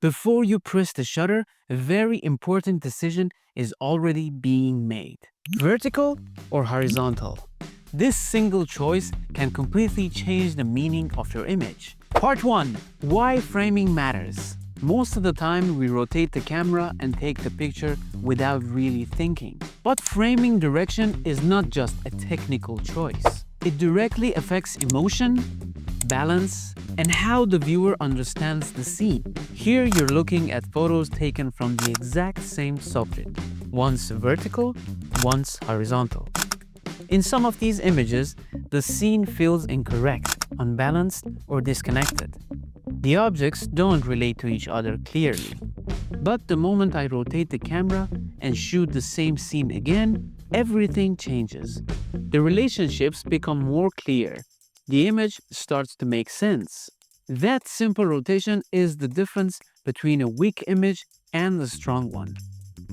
Before you press the shutter, a very important decision is already being made. Vertical or horizontal? This single choice can completely change the meaning of your image. Part 1. Why framing matters. Most of the time, we rotate the camera and take the picture without really thinking. But framing direction is not just a technical choice. It directly affects emotion, balance, and how the viewer understands the scene. Here you're looking at photos taken from the exact same subject, once vertical, once horizontal. In some of these images, the scene feels incorrect, unbalanced, or disconnected. The objects don't relate to each other clearly. But the moment I rotate the camera and shoot the same scene again, everything changes. The relationships become more clear. The image starts to make sense. That simple rotation is the difference between a weak image and a strong one.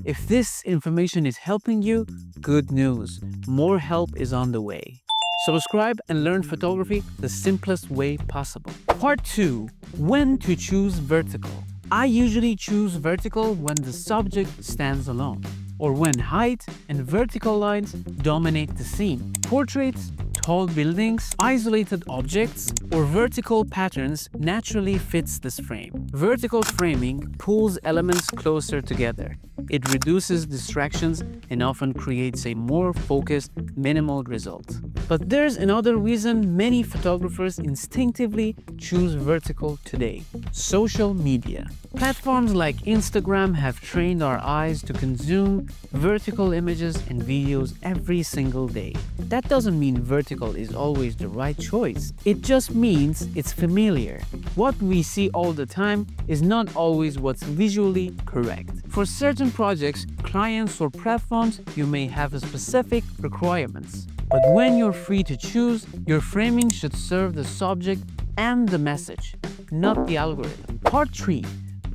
If this information is helping you, good news. More help is on the way. Subscribe and learn photography the simplest way possible. Part 2. When to choose vertical. I usually choose vertical when the subject stands alone, or when height and vertical lines dominate the scene. Portraits, tall buildings, isolated objects, or vertical patterns naturally fits this frame. Vertical framing pulls elements closer together. It reduces distractions and often creates a more focused, minimal result. But there's another reason many photographers instinctively choose vertical today: social media. Platforms like Instagram have trained our eyes to consume vertical images and videos every single day. That doesn't mean vertical is always the right choice. It just means it's familiar. What we see all the time is not always what's visually correct. For certain projects, clients, or platforms, you may have specific requirements. But when you're free to choose, your framing should serve the subject and the message, not the algorithm. Part 3.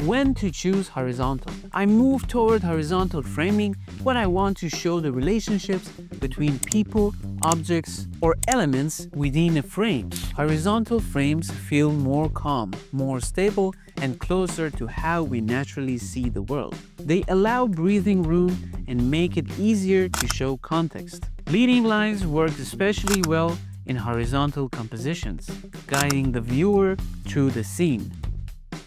When to choose horizontal. I move toward horizontal framing when I want to show the relationships between people, objects, or elements within a frame. Horizontal frames feel more calm, more stable, and closer to how we naturally see the world. They allow breathing room and make it easier to show context. Leading lines work especially well in horizontal compositions, guiding the viewer through the scene.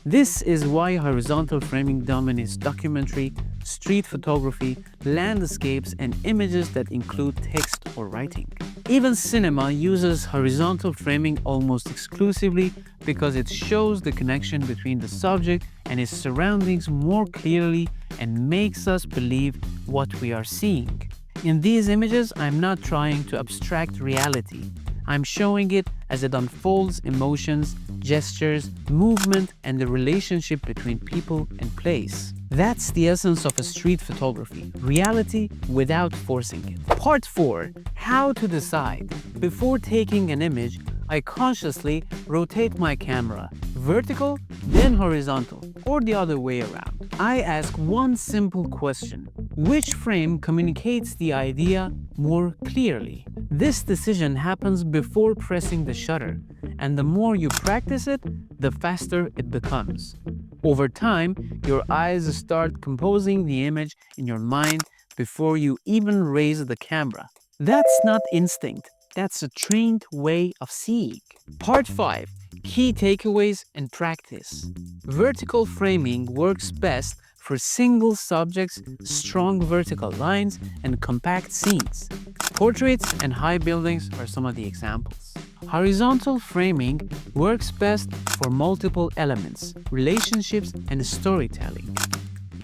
This is why horizontal framing dominates documentary, street photography, landscapes, and images that include text or writing. Even cinema uses horizontal framing almost exclusively because it shows the connection between the subject and his surroundings more clearly and makes us believe what we are seeing. In these images, I'm not trying to abstract reality. I'm showing it as it unfolds: emotions, gestures, movement, and the relationship between people and place. That's the essence of a street photography: reality without forcing it. Part 4. How to decide. Before taking an image, I consciously rotate my camera, vertical, then horizontal, or the other way around. I ask one simple question: which frame communicates the idea more clearly? This decision happens before pressing the shutter, and the more you practice it, the faster it becomes. Over time, your eyes start composing the image in your mind before you even raise the camera. That's not instinct. That's a trained way of seeing. Part 5. Key takeaways and practice. Vertical framing works best for single subjects, strong vertical lines, and compact scenes. Portraits and high buildings are some of the examples. Horizontal framing works best for multiple elements, relationships, and storytelling.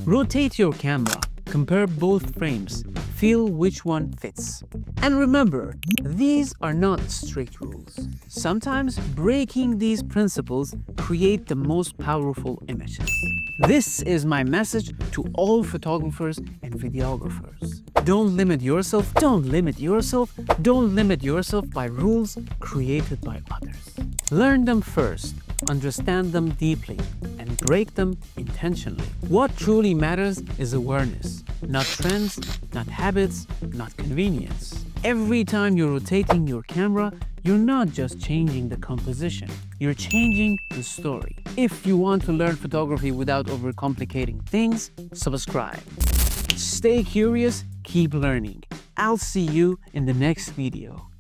Rotate your camera, compare both frames, feel which one fits. And remember, these are not strict rules. Sometimes breaking these principles create the most powerful images. This is my message to all photographers and videographers. Don't limit yourself, don't limit yourself, don't limit yourself by rules created by others. Learn them first, understand them deeply, and break them intentionally. What truly matters is awareness, not trends, not habits, not convenience. Every time you're rotating your camera, you're not just changing the composition, you're changing the story. If you want to learn photography without overcomplicating things, subscribe. Stay curious, keep learning. I'll see you in the next video.